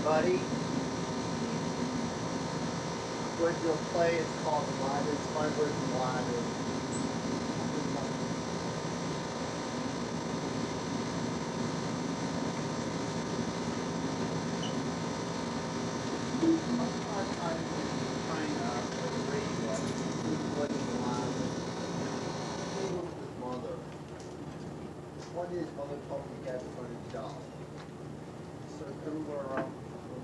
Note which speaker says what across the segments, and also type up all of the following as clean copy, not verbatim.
Speaker 1: everybody. We're going to play. It's called Alive. It's my version Alive. One is mother told me he had to find a job. So everywhere around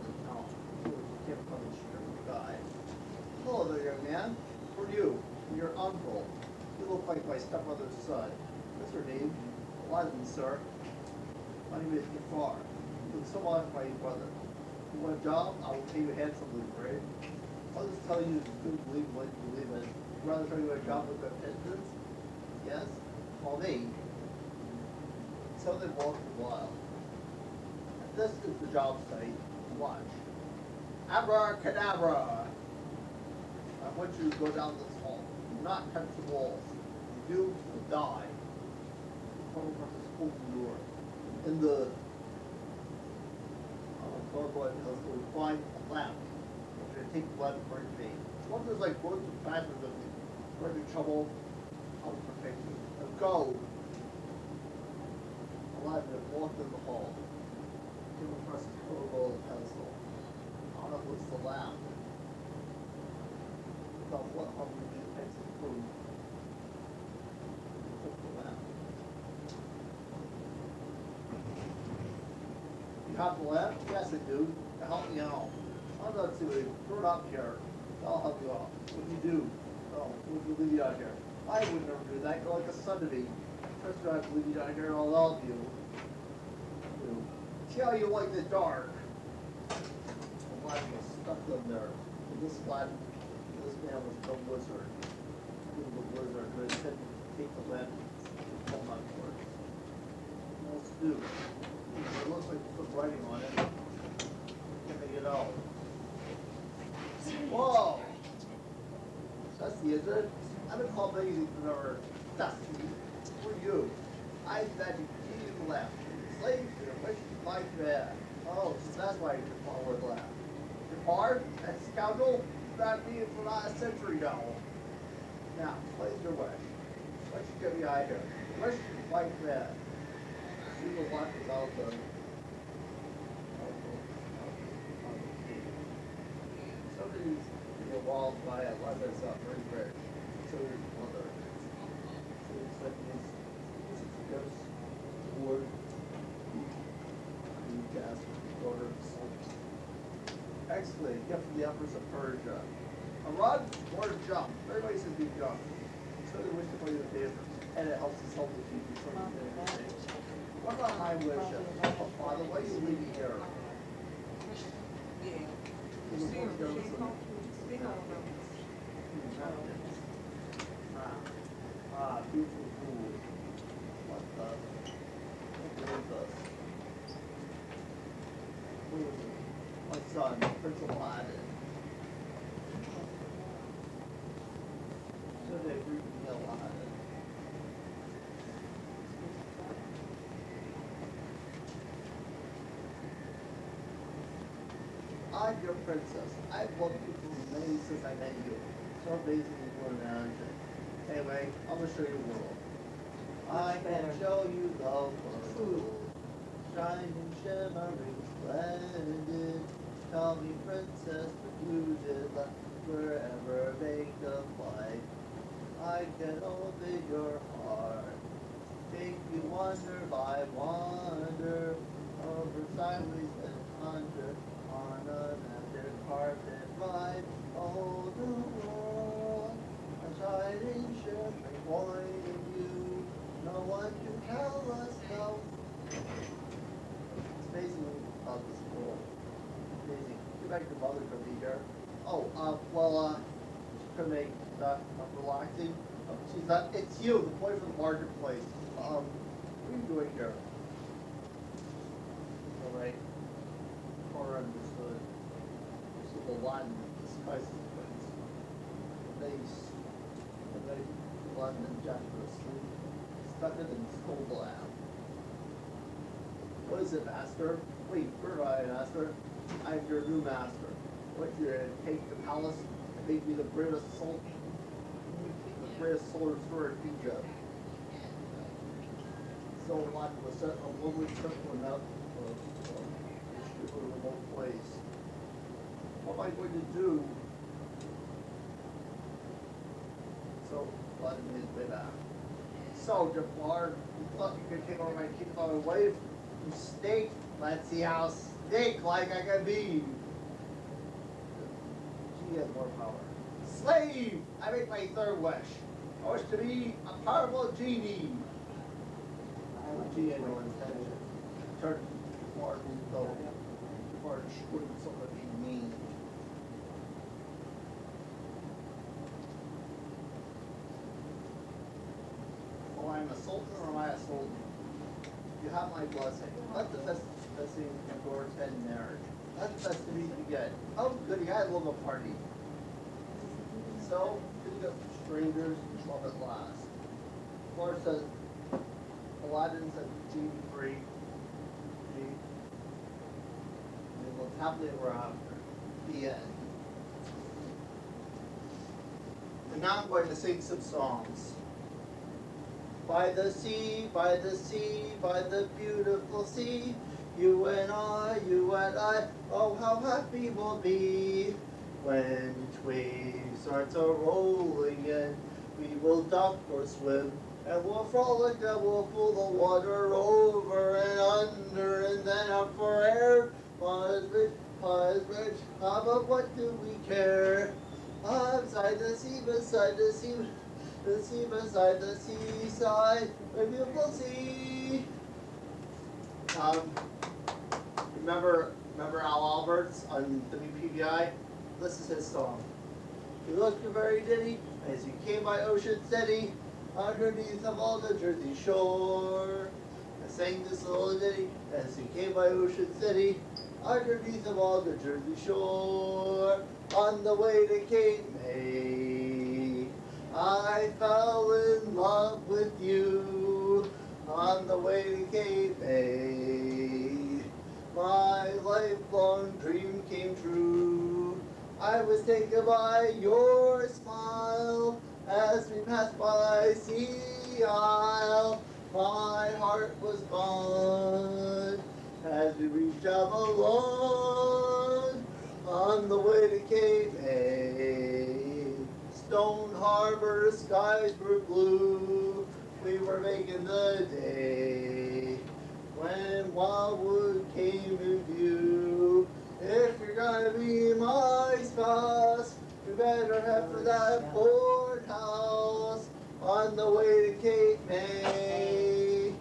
Speaker 1: the town, he kept on the street guy. Hello there, young man. Who are you? I'm your uncle. You look like my stepmother's son. What's your name? Aladdin, sir. My name is Jafar. You look so much like my brother. You want a job? I will pay you handsomely for it. I'll just tell you to believe what you believe in. I'd rather tell you a job with repentance? Yes? Call me. So they walked a while. This is the job site. Watch. Abracadabra! I want you to go down this hall. Do not touch the walls. If you do, you'll die. Come across this open door. In the gargoyle house, you'll find a lamp. I'm going to take the lamp and bring it to me. Once there's like words and factors of you. If you're in trouble, I'll protect you. Now go! Aladdin walked in the hall. Came across a portable pedestal. On it was the lamp. Thought, what hungry to take some food? He took the lamp. You have the lamp? Yes, I do. To help me out. I'm not doing it. Throw it up here. I'll help you out. What do you do? Oh, what would you leave you out here? I would never do that. You're like a son to me. First of all, I have to leave you down here and I'll help you. See how you like the dark? The Aladdin was stuck in there. And this man was no wizard. He was a wizard who had to take the lamp and pull on for it. What else to do? It looks like you put writing on it. Can't make it out. Whoa! That's the answer. I've been called lazy for never dusty. Who are you? I that you continue to laugh. Slave to the wish like that. Oh, so that's why you follow the laugh. Jafar, that scoundrel, that me for not a century now. Now, place your wish. What you get me out here? Wish like that. She will walk without the somebody's in the walls by a lot that's up very rich. So your mother. So it's like this ghost word you gas order excellent, gift from the Empress of Persia. A rod or a jump. Everybody says we jump. So they wish to play the favor. And it helps us help the future from anything. What about my wish? Oh, Father, why are you leaving here? Beautiful fool. What is this? Who is it? My son, Prince Aladdin. So they bring me Aladdin. I'm your princess. I've loved you for many since I met you. So amazing you were an angel. Anyway, I'm gonna show you the world. I can show you the world. Shining, shimmering, splendid. Tell me, princess, what you did wherever make the flight. I can open your heart. Make you wonder by wonder. Over sideways and under. On a magic carpet ride. Oh, the world. A shining, shimmering, pointing you. No one can tell us no. It's amazing about this world. Amazing. Get back to mother could be here. Oh, she could make that relaxing. She's not. It's you, the boy from the marketplace. What are you doing here? All right. Cora understood. This is the Latin disguise of things. They Latin and Jack were asleep. Stuck it and stole the lamp. What is it, master? Wait, where do I, master? I'm your new master. What you're gonna take the palace and make me the greatest soldier for Egypt. So Aladdin was set a lonely circle out of this remote place. What am I going to do? So Aladdin made his way back. So Jafar, you thought you could take over my kingdom by my wife? You snake. Let's see how snake-like I can be. She has more power. Slave! I make my third wish. I wish to be a powerful genie. The genie had no intention. Turned Jafar though. Jafar shouldn't somebody be mean. Oh, I'm a sultan or am I a sultan? You have my blessing. Let the festivity endure 10 marriage. Let the festivities begin. Oh, goody, I love a party. So, good up strangers, love at last. Or says, Aladdin said, genie free. Genie. And they lived happily ever after. The end. And now I'm going to sing some songs. By the sea, by the sea, by the beautiful sea, you and I, oh how happy we'll be. When each wave starts a-rolling in, we will duck or swim, and we'll frolic and we'll pull the water over and under, and then up for air. Pa is rich, but what do we care? Beside the sea, beside the sea, the sea beside the seaside, a beautiful sea. Remember Al Alberts on WPBI? This is his song. You looked very ditty as you came by Ocean City, underneath of all the Jersey Shore. I sang this little ditty as you came by Ocean City, underneath of all the Jersey Shore. On the way to Cape May, I fell in love with you. On the way to Cape May, my lifelong dream came true. I was taken by your smile as we passed by Sea Isle. My heart was gone as we reached Avalon. On the way to Cape May, Stone Harbor skies were blue. We were making the day when Wildwood came in view. If you're gonna be my spouse, you better head for that board house. On the way to Cape May,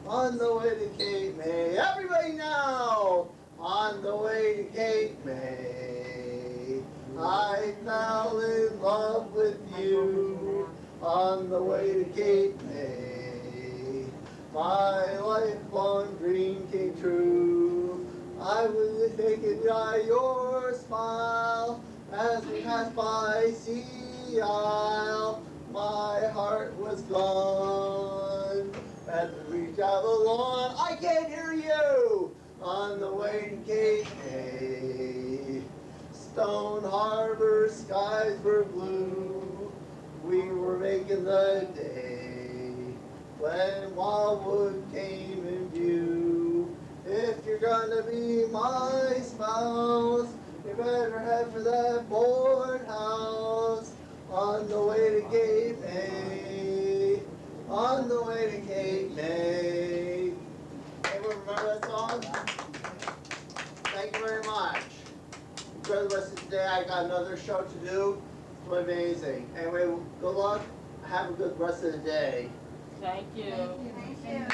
Speaker 1: on the way to Cape May. Everybody now! On the way to Cape May, I fell in love with you. On the way to Cape May, my lifelong dream came true. I was taken by your smile as we passed by Sea Isle. My heart was gone as we reached Avalon. I can't hear you! On the way to Cape May, Stone Harbor skies were blue. We were making the day when Wildwood came in view. If you're gonna be my spouse, you better head for that board house. On the way to Cape May, on the way to Cape May. Anyone remember that song? Thank you very much. Enjoy the rest of the day. I got another show to do. It's amazing. Anyway, good luck. Have a good rest of the day.
Speaker 2: Thank you.
Speaker 3: Thank you.